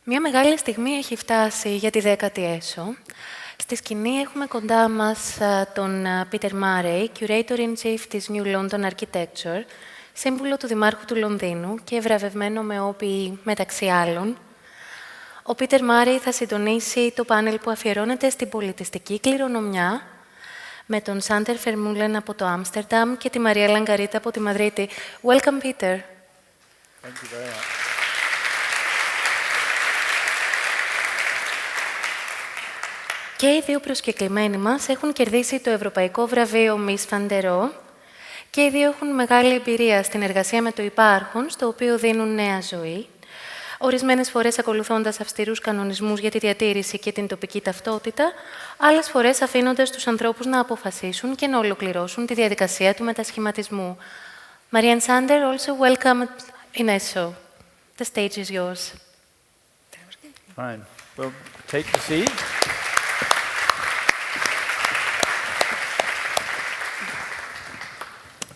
Μια μεγάλη στιγμή έχει φτάσει για τη 10η ΕΣΟ. Στη σκηνή έχουμε κοντά μας τον Peter Murray, Curator-in-Chief της New London Architecture, σύμβουλο του Δημάρχου του Λονδίνου και βραβευμένο με όποιοι μεταξύ άλλων. Ο Peter Murray θα συντονίσει το πάνελ που αφιερώνεται στην πολιτιστική κληρονομιά με τον Σάντερ Φερμούλεν από το Άμστερνταμ και τη Μαρία Λαγκαρίτα από τη Μαδρίτη. Welcome, Peter. Thank you very much. Και οι δύο προσκεκλημένοι μας έχουν κερδίσει το Ευρωπαϊκό Βραβείο Miss Φαντερό και οι δύο έχουν μεγάλη εμπειρία στην εργασία με το υπάρχον, στο οποίο δίνουν νέα ζωή, ορισμένες φορές ακολουθώντας αυστηρούς κανονισμούς για τη διατήρηση και την τοπική ταυτότητα, άλλες φορές αφήνοντας τους ανθρώπους να αποφασίσουν και να ολοκληρώσουν τη διαδικασία του μετασχηματισμού. Maria and Sander, also welcome in ESO. The stage is yours. Fine. Well, take the seat.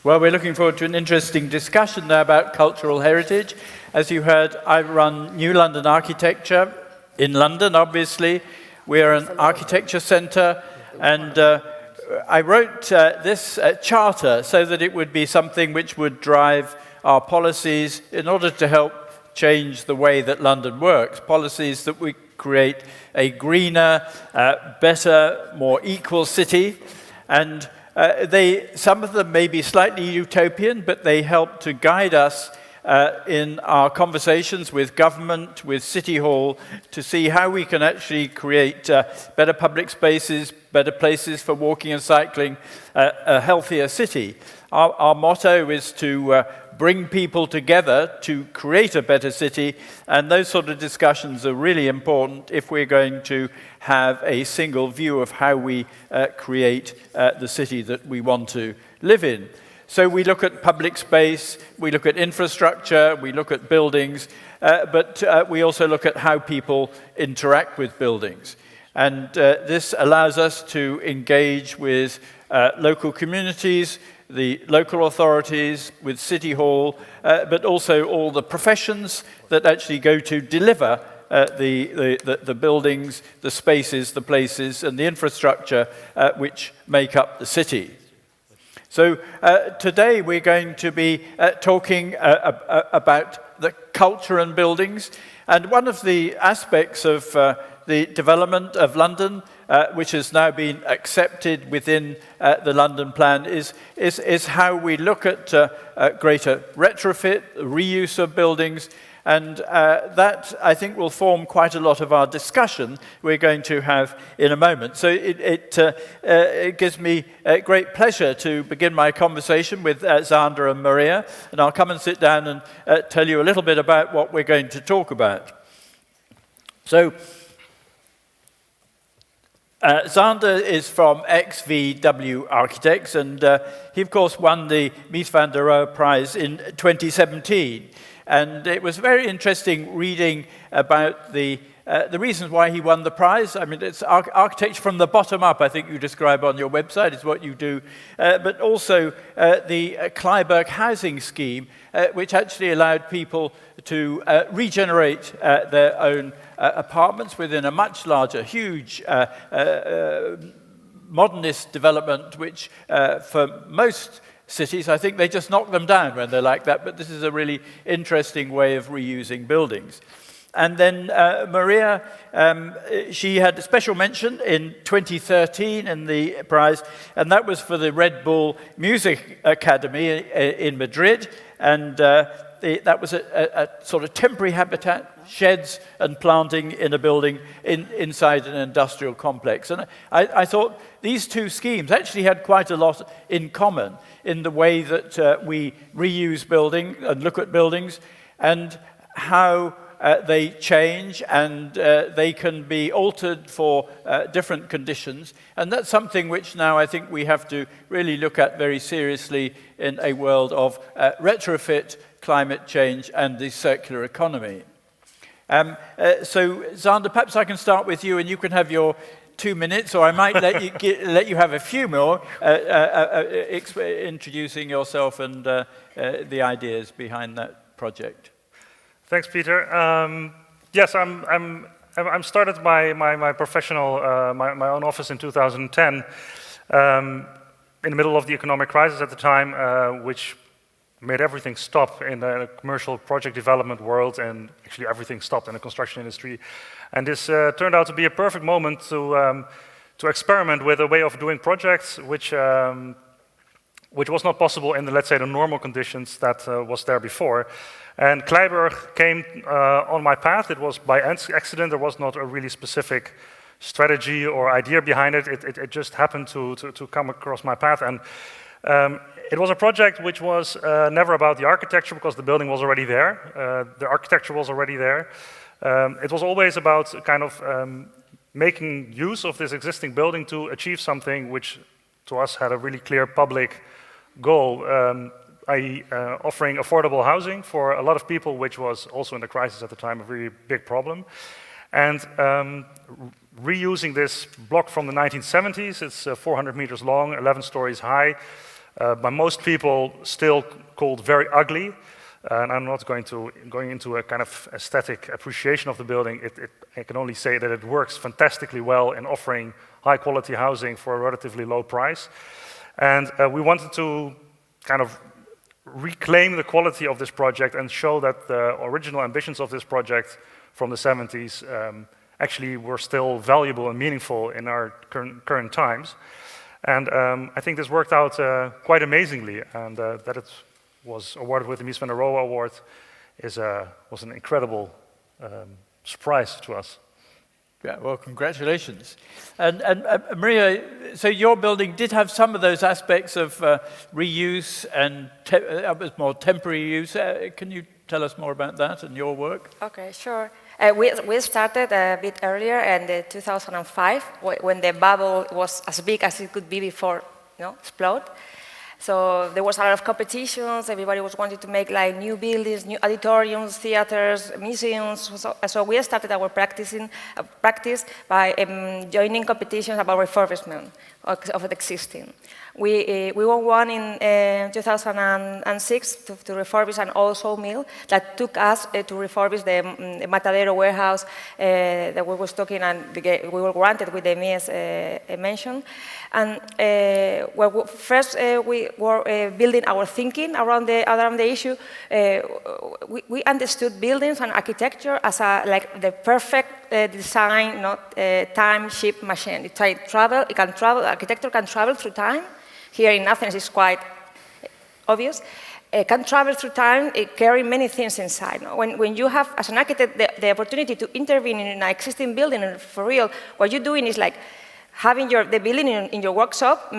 Well, we're looking forward to an interesting discussion now about cultural heritage. As you heard, I run New London Architecture in London, obviously. We are an architecture centre, and I wrote this charter so that it would be something which would drive our policies in order to help change the way that London works, policies that we create a greener, better, more equal city, and some of them may be slightly utopian, but they help to guide us in our conversations with government, with City Hall, to see how we can actually create better public spaces, better places for walking and cycling, a healthier city. Our motto is to bring people together to create a better city, and those sort of discussions are really important if we're going to have a single view of how we create the city that we want to live in. So we look at public space, we look at infrastructure, we look at buildings, but we also look at how people interact with buildings. And this allows us to engage with local communities, the local authorities, with City Hall, but also all the professions that actually go to deliver the buildings, the spaces, the places, and the infrastructure which make up the city. So today we're going to be talking about the culture and buildings, and one of the aspects of the development of London, which has now been accepted within the London Plan, is how we look at greater retrofit, reuse of buildings, and that, I think, will form quite a lot of our discussion we're going to have in a moment. So it gives me great pleasure to begin my conversation with Zander and Maria, and I'll come and sit down and tell you a little bit about what we're going to talk about. So, Zander is from XVW Architects, and he, of course, won the Mies van der Rohe Prize in 2017. And it was very interesting reading about the reasons why he won the prize. I mean, it's architecture from the bottom up, I think you describe on your website, is what you do. But also the Kleiberg housing scheme, which actually allowed people to regenerate their own apartments within a much larger, huge modernist development, which for most cities, I think they just knock them down when they're like that, but this is a really interesting way of reusing buildings. And then Maria, she had a special mention in 2013 in the prize, and that was for the Red Bull Music Academy in Madrid, and that was a sort of temporary habitat, sheds and planting in a building inside an industrial complex. And I thought these two schemes actually had quite a lot in common in the way that we reuse buildings and look at buildings, and how they change and they can be altered for different conditions. And that's something which now I think we have to really look at very seriously in a world of retrofit, climate change, and the circular economy. So, Zander, perhaps I can start with you, and you can have your 2 minutes, or I might let you have a few more, introducing yourself and the ideas behind that project. Thanks, Peter. Yes, I'm started my professional, my own office in 2010, in the middle of the economic crisis at the time, which made everything stop in the commercial project development world, and actually everything stopped in the construction industry. And this turned out to be a perfect moment to experiment with a way of doing projects which was not possible in the, let's say, the normal conditions that was there before. And Kleiburg came on my path. It was by accident. There was not a really specific strategy or idea behind it. It just happened to come across my path. And it was a project which was never about the architecture, because the building was already there. The architecture was already there. It was always about kind of making use of this existing building to achieve something which to us had a really clear public goal, i.e. Offering affordable housing for a lot of people, which was also in the crisis at the time a really big problem. And reusing this block from the 1970s, it's 400 meters long, 11 stories high, by most people still called very ugly. And I'm not going into a kind of aesthetic appreciation of the building. I can only say that it works fantastically well in offering high quality housing for a relatively low price. And we wanted to kind of reclaim the quality of this project and show that the original ambitions of this project from the 70s actually were still valuable and meaningful in our current times. And I think this worked out quite amazingly, and that it was awarded with the Mies van der Rohe Award was an incredible surprise to us. Yeah, well, congratulations. And Maria, so your building did have some of those aspects of reuse and was more temporary use. Can you tell us more about that and your work? Okay, sure. We started a bit earlier in 2005, when the bubble was as big as it could be before explode. So there was a lot of competitions. Everybody was wanting to make like new buildings, new auditoriums, theaters, museums. So we started our practice by joining competitions about refurbishment of the existing. We won one in 2006 to refurbish an old sawmill that took us to refurbish the Matadero warehouse that we was talking, and we were granted with the Mies mentioned. And first we were building our thinking around the issue. We understood buildings and architecture as like the perfect design, not time ship machine. It can travel. Architecture can travel through time. Here in Athens, it's quite obvious. It can travel through time, it carry many things inside. When you have, as an architect, the opportunity to intervene in an existing building, and for real, what you're doing is like having the building in your workshop,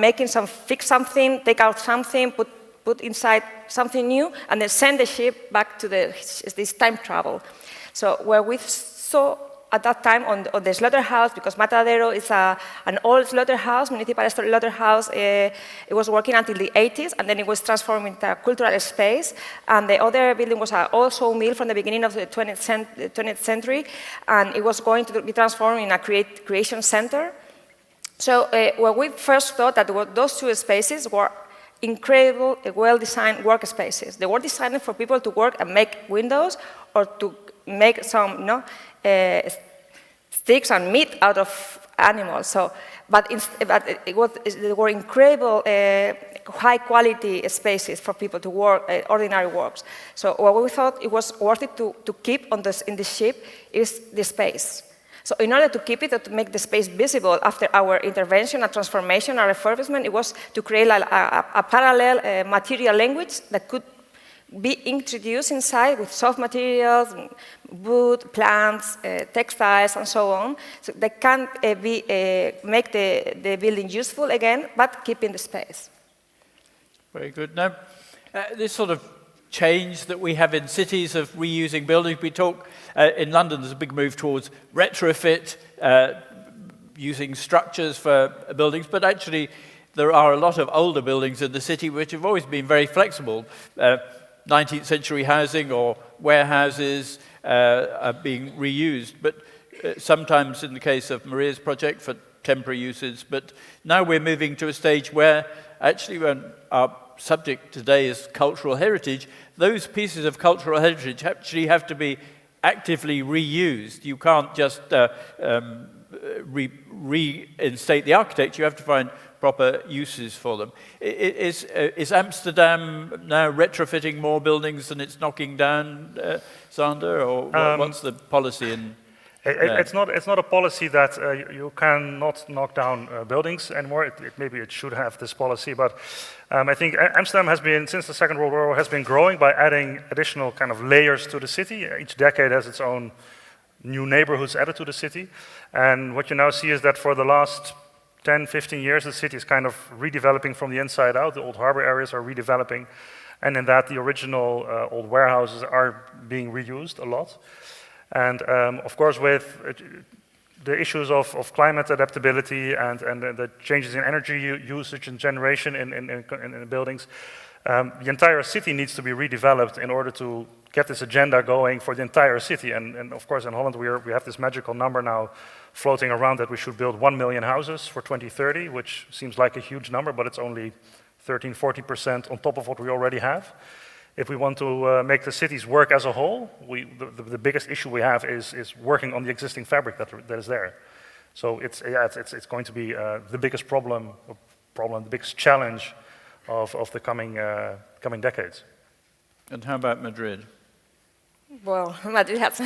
fix something, take out something, put inside something new, and then send the ship back to this time travel. So where we saw at that time on the slaughterhouse, because Matadero is an old slaughterhouse, municipal slaughterhouse. It was working until the 80s, and then it was transformed into a cultural space. And the other building was an old sawmill from the beginning of the 20th century, and it was going to be transformed in a creation center. So what we first thought that those two spaces were incredible, well-designed workspaces. They were designed for people to work and make windows, or to make some sticks and meat out of animals. But they were incredible, high-quality spaces for people to work, ordinary works. So what we thought it was worth it to keep in the ship is the space. So in order to keep it, or to make the space visible after our intervention, a transformation, a refurbishment, it was to create a parallel material language that could be introduced inside with soft materials, wood, plants, textiles, and so on. So they can make the building useful again, but keeping the space. Very good. Now, this sort of change that we have in cities of reusing buildings, we talk in London, there's a big move towards retrofit, using structures for buildings, but actually there are a lot of older buildings in the city which have always been very flexible. 19th century housing or warehouses are being reused, but sometimes in the case of Maria's project for temporary uses. But now we're moving to a stage where actually, when our subject today is cultural heritage, those pieces of cultural heritage actually have to be actively reused. You can't just reinstate the architecture, you have to find proper uses for them. Is Amsterdam now retrofitting more buildings than it's knocking down, Sander, or what's the policy in It's not a policy that you cannot knock down buildings anymore. Maybe it should have this policy, but I think Amsterdam has been, since the Second World War, has been growing by adding additional kind of layers to the city. Each decade has its own new neighborhoods added to the city. And what you now see is that for the last 10, 15 years, the city is kind of redeveloping from the inside out. The old harbor areas are redeveloping. And in that, the original old warehouses are being reused a lot. And of course, with the issues of climate adaptability and the changes in energy usage and generation in buildings, the entire city needs to be redeveloped in order to get this agenda going for the entire city. And of course, in Holland, we have this magical number now floating around that we should build 1 million houses for 2030, which seems like a huge number, but it's only 13, 40% on top of what we already have. If we want to make the cities work as a whole, the biggest issue we have is working on the existing fabric that is there. So it's going to be the biggest problem, the biggest challenge of the coming decades. And how about Madrid? Well, Madrid has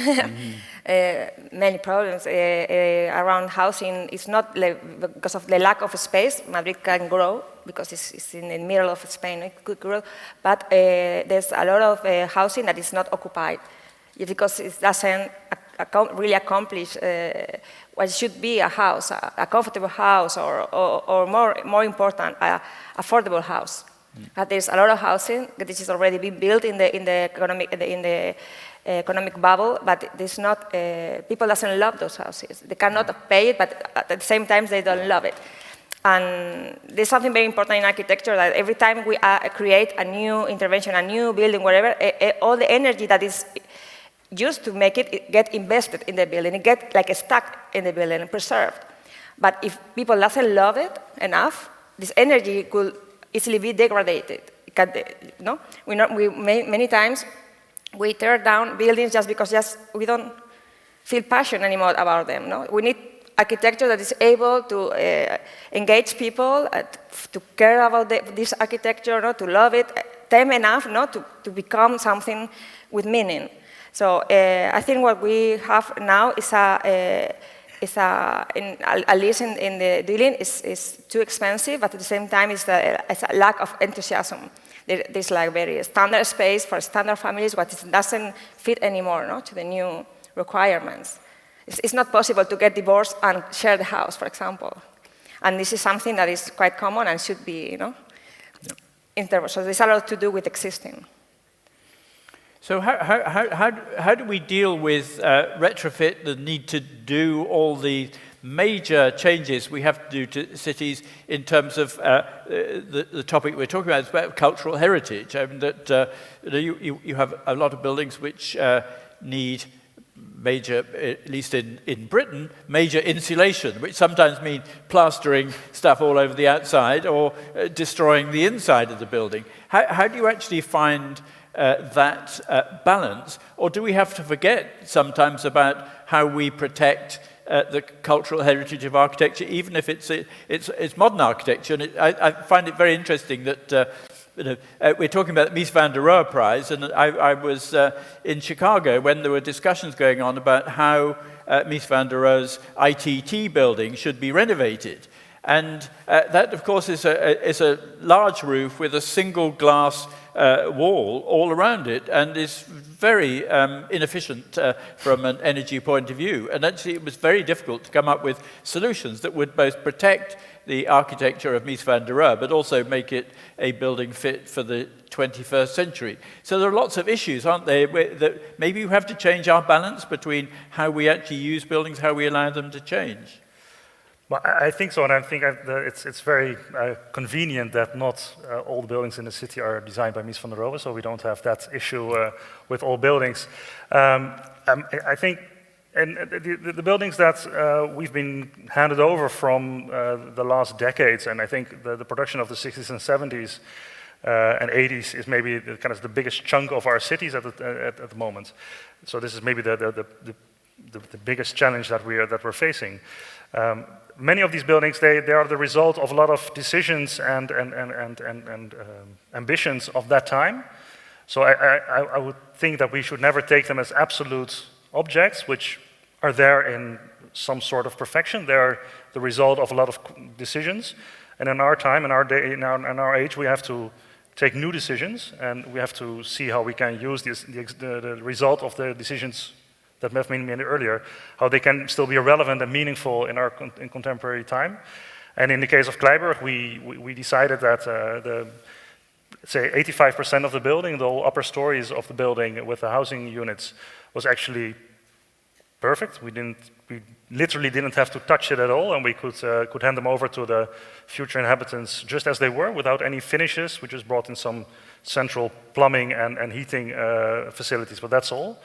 many problems around housing. It's not because of the lack of space. Madrid can grow because it's in the middle of Spain. It could grow, but there's a lot of housing that is not occupied because it doesn't really accomplish what should be a house, a comfortable house, or more important, an affordable house. But there's a lot of housing that is already being built in the economic bubble, but there's not, people doesn't love those houses. They cannot pay it, but at the same time, they don't love it. And there's something very important in architecture that every time we create a new intervention, a new building, whatever, all the energy that is used to make it get invested in the building, it get like stuck in the building and preserved. But if people doesn't love it enough, this energy could easily be degraded. Many times, we tear down buildings just because we don't feel passion anymore about them. No? We need architecture that is able to engage people, to care about this architecture, to love it, them enough to become something with meaning. So I think what we have now is at least in the dealing, is too expensive, but at the same time, it's a lack of enthusiasm. There's like very standard space for standard families, but it doesn't fit anymore to the new requirements. It's not possible to get divorced and share the house, for example. And this is something that is quite common and should be, so there's a lot to do with existing. So how do we deal with retrofit, the need to do all the major changes we have to do to cities in terms of the topic we're talking about? It's about cultural heritage. I mean, that you have a lot of buildings which need major, at least in Britain, major insulation, which sometimes means plastering stuff all over the outside or destroying the inside of the building. How do you actually find that balance? Or do we have to forget sometimes about how we protect the cultural heritage of architecture, even if it's modern architecture? And I find it very interesting that we're talking about the Mies van der Rohe Prize, and I was in Chicago when there were discussions going on about how Mies van der Rohe's ITT building should be renovated. And that, of course, is a large roof with a single glass wall all around it, and is very inefficient from an energy point of view. And actually, it was very difficult to come up with solutions that would both protect the architecture of Mies van der Rohe, but also make it a building fit for the 21st century. So there are lots of issues, aren't there, that maybe we have to change our balance between how we actually use buildings, how we allow them to change. Well, I think so, and I think it's very convenient that not all the buildings in the city are designed by Mies van der Rohe, so we don't have that issue with all buildings. I think the buildings that we've been handed over from the last decades, and I think the production of the 60s and 70s and 80s is maybe kind of the biggest chunk of our cities at the moment. So this is maybe the biggest challenge that we're facing. Many of these buildings, they are the result of a lot of decisions and ambitions of that time. So I would think that we should never take them as absolute objects, which are there in some sort of perfection. They are the result of a lot of decisions. And in our time, in our day, in our age, we have to take new decisions, and we have to see how we can use the result of the decisions that Mev mentioned earlier, how they can still be relevant and meaningful in our contemporary time. And in the case of Kleiburg, we decided that say 85% of the building, the whole upper stories of the building with the housing units, was actually perfect. We literally didn't have to touch it at all, and we could hand them over to the future inhabitants just as they were, without any finishes. We just brought in some central plumbing and heating facilities, but that's all.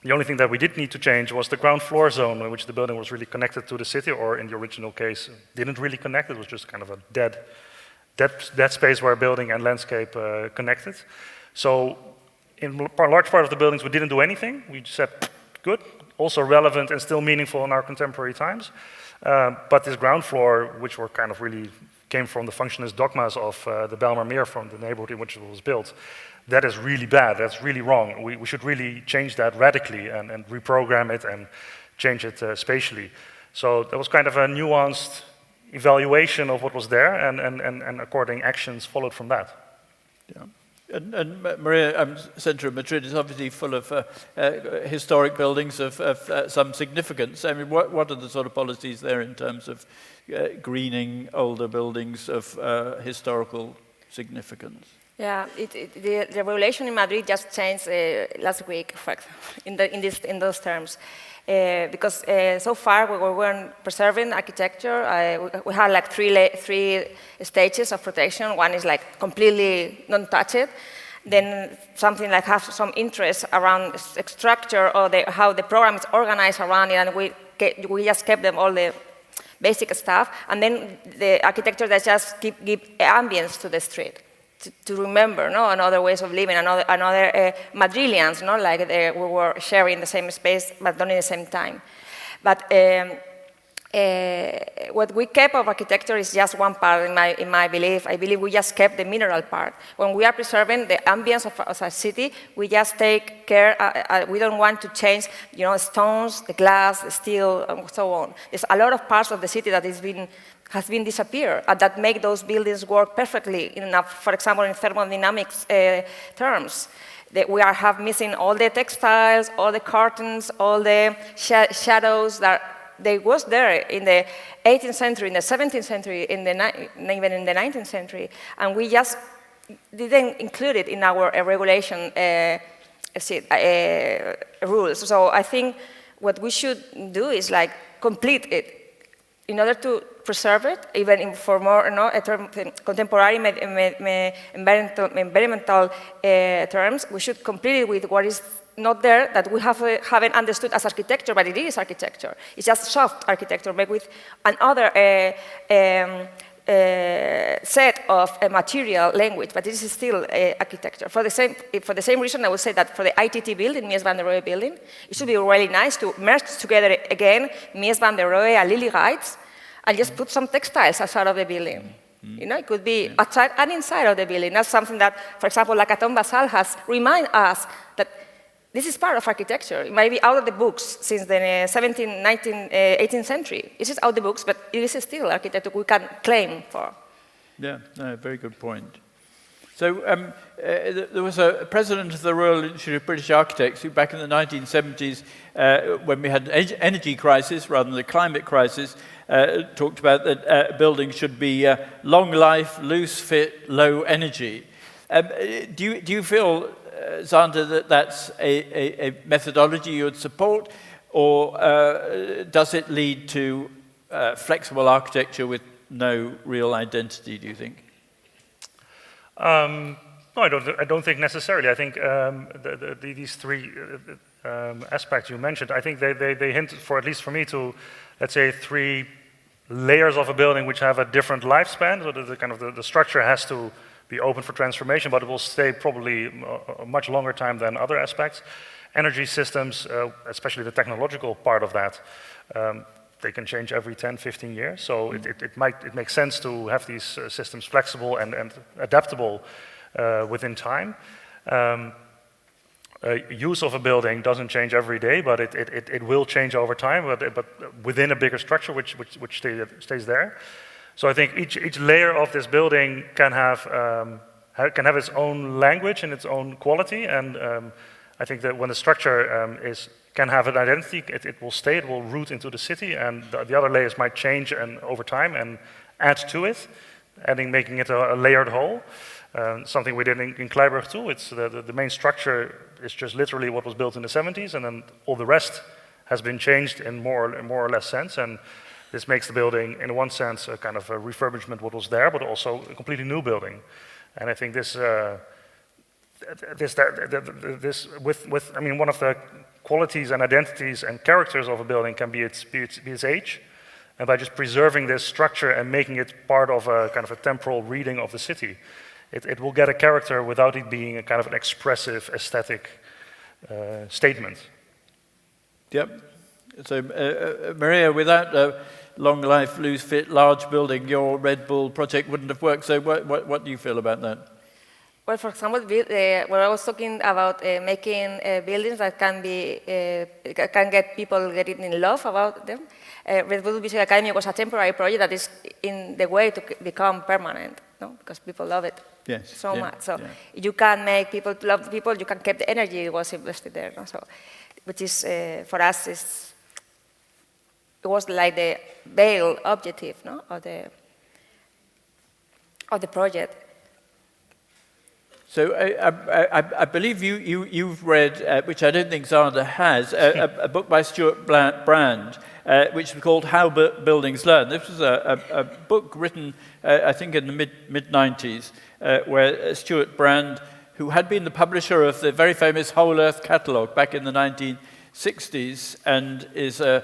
The only thing that we did need to change was the ground floor zone, in which the building was really connected to the city, or in the original case, didn't really connect. It was just kind of a dead space where building and landscape connected. So in a large part of the buildings, we didn't do anything. We just said, good, also relevant and still meaningful in our contemporary times. But this ground floor, which were kind of really came from the functionist dogmas of the Bijlmermeer, from the neighborhood in which it was built, that is really bad, that's really wrong. We should really change that radically and reprogram it and change it spatially. So that was kind of a nuanced evaluation of what was there, and according actions followed from that. Yeah. And Maria, Centre of Madrid is obviously full of historic buildings of some significance. I mean, what are the sort of policies there in terms of greening older buildings of historical significance? Yeah, the regulation in Madrid just changed last week, in fact, in those terms. Because so far we weren't preserving architecture. We had like three stages of protection. One is like completely non-touched. Then something like have some interest around structure or how the program is organized around it, and we just kept them all the basic stuff. And then the architecture that just give ambience to the street. To remember, no, another ways of living, another Madrilians, no, like we were sharing the same space, but not in the same time. But what we kept of architecture is just one part, in my belief. I believe we just kept the mineral part. When we are preserving the ambience of a city, we just take care. We don't want to change, stones, the glass, the steel, and so on. There's a lot of parts of the city that has been disappeared, and that make those buildings work perfectly for example, in thermodynamics terms. We have missing all the textiles, all the curtains, all the shadows that they was there in the 18th century, in the 17th century, even in the 19th century, and we just didn't include it in our regulation rules. So I think what we should do is like complete it. In order to preserve it, even for more contemporary environmental terms, we should complete it with what is not there that we haven't understood as architecture, but it is architecture. It's just soft architecture made with another set of material language, but this is still architecture. For the same reason, I would say that for the ITT building, Mies van der Rohe building, it should be really nice to merge together again Mies van der Rohe and Lily Guides, and just put some textiles outside of the building. It could be outside and inside of the building. That's something that, for example, Lacaton Basal has reminded us that this is part of architecture. It might be out of the books since the 17th, 19th, 18th century. This is out of the books, but it is still architecture we can claim for. Yeah, no, very good point. So there was a president of the Royal Institute of British Architects who back in the 1970s, when we had an energy crisis rather than the climate crisis, talked about that buildings should be long life, loose fit, low energy. Do you feel, Sander, that that's a methodology you would support, or does it lead to flexible architecture with no real identity, do you think? No, I don't think necessarily. I think these three aspects you mentioned, I think they hint, for at least for me, to, let's say, three layers of a building which have a different lifespan, so the structure has to be open for transformation, but it will stay probably a much longer time than other aspects. Energy systems, especially the technological part of that, they can change every 10, 15 years. So it makes sense to have these systems flexible and adaptable within time. Use of a building doesn't change every day, but it will change over time, but within a bigger structure which stays there. So I think each layer of this building can have its own language and its own quality, and I think that when the structure can have an identity, it will stay, it will root into the city, and the other layers might change over time and add to it, making it a layered whole. Something we did in Kleiburg too. It's the main structure is just literally what was built in the 70s, and then all the rest has been changed in more or less sense. And this makes the building, in one sense, a kind of a refurbishment what was there, but also a completely new building. And I think one of the qualities and identities and characters of a building can be its age. And by just preserving this structure and making it part of a kind of a temporal reading of the city, it will get a character without it being a kind of an expressive, aesthetic statement. Yep. So, Maria, without long life, loose fit, large building, your Red Bull project wouldn't have worked. So what do you feel about that? Well, for example, when I was talking about making buildings that can get people getting in love about them, Red Bull Music Academy was a temporary project that is in the way to become permanent, no? Because people love it so much. So you can make people love people, you can keep the energy that was invested there. No? So, which is, for us, it was like the veiled objective, no? of the project. So I believe you've read, which I don't think Zada has, a book by Stuart Brand, which was called How Buildings Learn. This was a book written, I think, in the mid-90s, where Stuart Brand, who had been the publisher of the very famous Whole Earth Catalogue back in the 1960s, and is a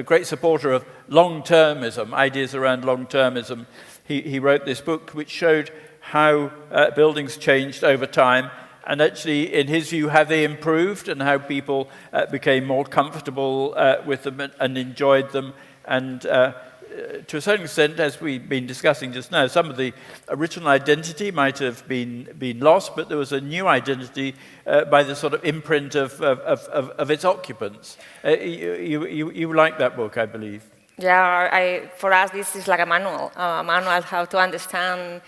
great supporter of long-termism, ideas around long-termism. He wrote this book which showed how buildings changed over time, and actually, in his view, how they improved and how people became more comfortable with them and enjoyed them. And to a certain extent, as we've been discussing just now, some of the original identity might have been lost, but there was a new identity by the sort of imprint of its occupants. You like that book, I believe. Yeah, for us, this is like a manual how to understand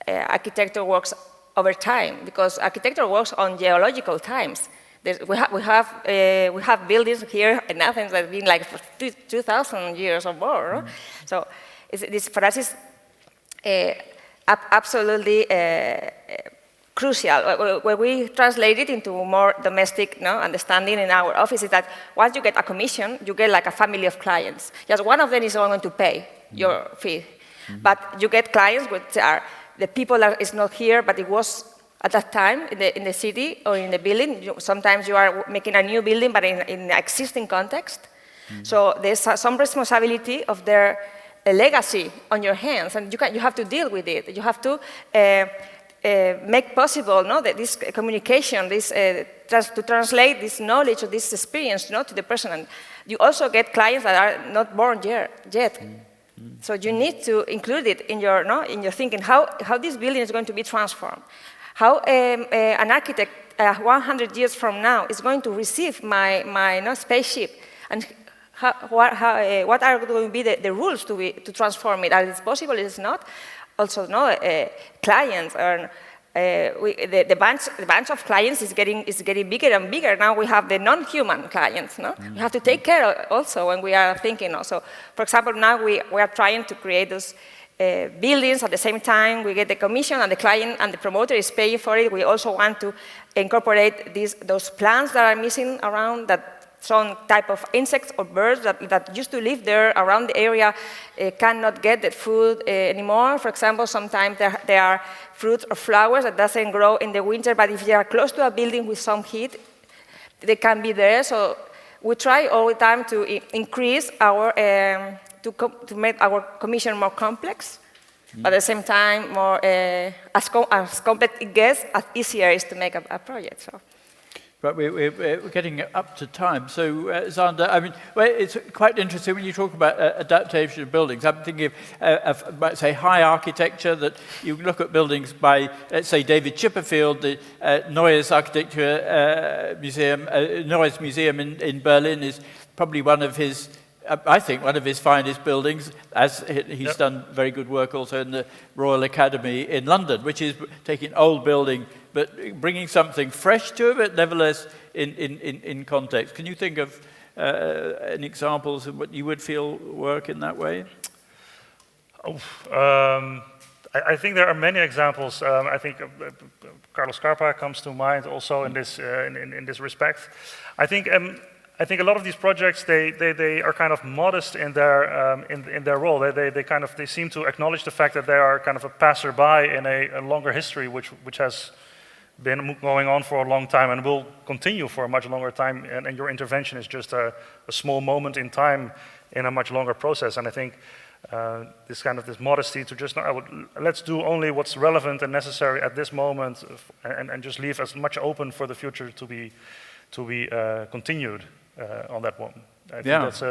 architecture works over time, because architecture works on geological times. We have buildings here in Athens that have been like for 2,000 years or more. No? So for us is absolutely crucial. When we translate it into more domestic understanding in our office, is that once you get a commission, you get like a family of clients. Just one of them is going to pay your fee. But you get clients which are the people that is not here, but it was at that time in the city or in the building. Sometimes you are making a new building, but in an existing context. So there's some responsibility of their legacy on your hands, and you have to deal with it. You have to make possible that this communication, to translate this knowledge or this experience to the person. And you also get clients that are not born yet. So you need to include it in your thinking, how this building is going to be transformed, how an architect 100 years from now is going to receive my spaceship, and what are going to be the rules to transform it. Is it possible? Is it not? Also, clients are. The bunch of clients is getting bigger and bigger. Now we have the non-human clients. No, we have to take care also when we are thinking. Also, for example, now we are trying to create those buildings at the same time. We get the commission, and the client and the promoter is paying for it. We also want to incorporate those plants that are missing around, that some type of insects or birds that used to live there around the area cannot get the food anymore. For example, sometimes there are fruits or flowers that doesn't grow in the winter, but if they are close to a building with some heat, they can be there. So we try all the time to increase our to make our commission more complex. At the same time, more as complex it gets, as easier it is to make a project. So. But we're getting up to time. So, Sander, I mean, well, it's quite interesting when you talk about adaptation of buildings. I'm thinking of, say, high architecture, that you look at buildings by, let's say, David Chipperfield, the Neues Architecture Museum, Neues Museum in Berlin is probably one of his, I think, one of his finest buildings, as he's done very good work also in the Royal Academy in London, which is taking old building but bringing something fresh to it, but nevertheless in context. Can you think of any examples of what you would feel work in that way? I think there are many examples. I think Carlos Scarpa comes to mind also in this in this respect. I think a lot of these projects they are kind of modest in their role. They seem to acknowledge the fact that they are kind of a passerby in a longer history, which has been going on for a long time and will continue for a much longer time. And your intervention is just a small moment in time in a much longer process. And I think this modesty to just let's do only what's relevant and necessary at this moment, and just leave as much open for the future to be continued on that one. I think that's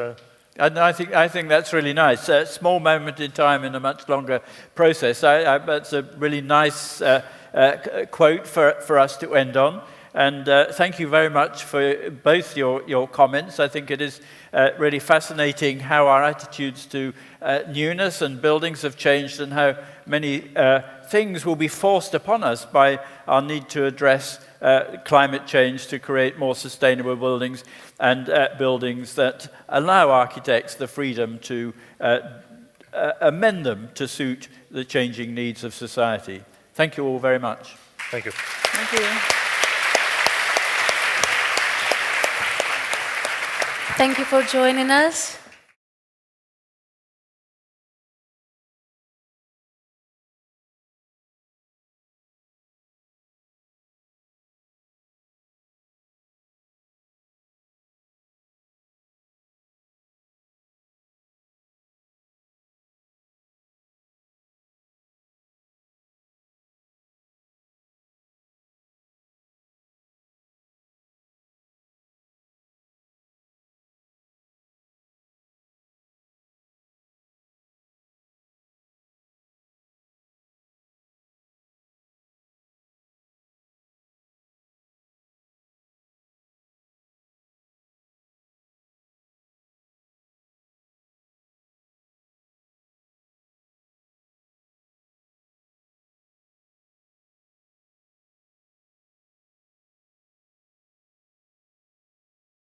and I think that's really nice. A small moment in time in a much longer process. That's a really nice quote for us to end on. And thank you very much for both your comments. I think it is really fascinating how our attitudes to newness and buildings have changed, and how many things will be forced upon us by our need to address climate change to create more sustainable buildings, and buildings that allow architects the freedom to amend them to suit the changing needs of society. Thank you all very much. Thank you. Thank you. Thank you for joining us.